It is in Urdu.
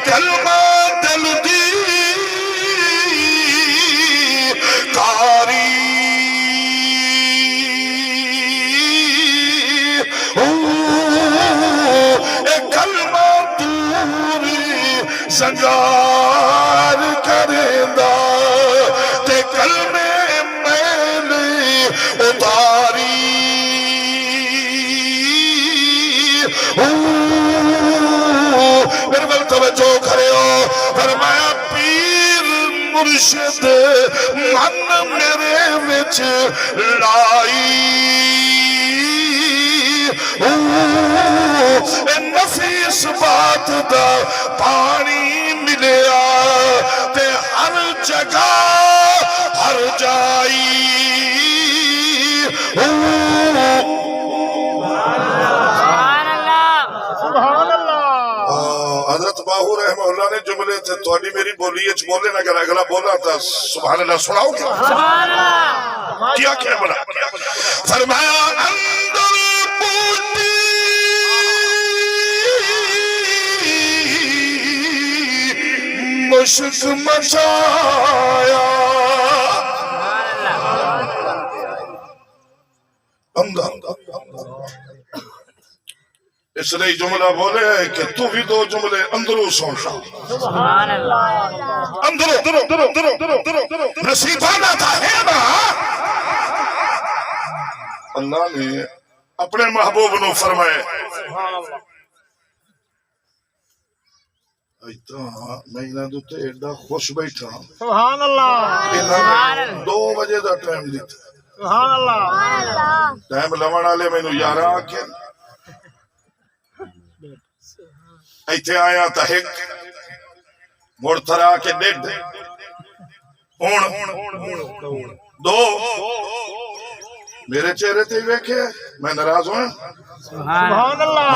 کلمہ دل دی کاری اے کلمہ دوری سنگار کردا تے کلمے میں اتاری میرے بل توجہ کرے ہو فرمایا پیر مرشد من میرے وچ لائی نفیس بات دا پانی ملیا تے ہر جگہ ہر جائی حضرت باہو رحمہ اللہ نے جملے تھے تو ابھی میری بولی اچ بولے نہ کر اگلا بولا تھا سبحان اللہ سناؤ کیا سبحان اللہ کیا بولا فرمایا اندر بوٹی مشک مچایا اندر اس لئے جملہ بولے کہ تو بھی دو جملے اندروں سوچا سبحان اللہ اندروں نصیبانہ تھا ہے نا اللہ نے اپنے محبوب نو فرمائے میں انہاں دوتے ایڈا خوش بیٹھا سبحان اللہ 2 بجے دا ٹائم دیتا سبحان اللہ ٹائم لوان آلے میں نو یارا آکے ایتھے آیا تا ایک مرترا کے 1.5 ہون 2 میرے چہرے تے ویکھے میں ناراض ہوں سبحان اللہ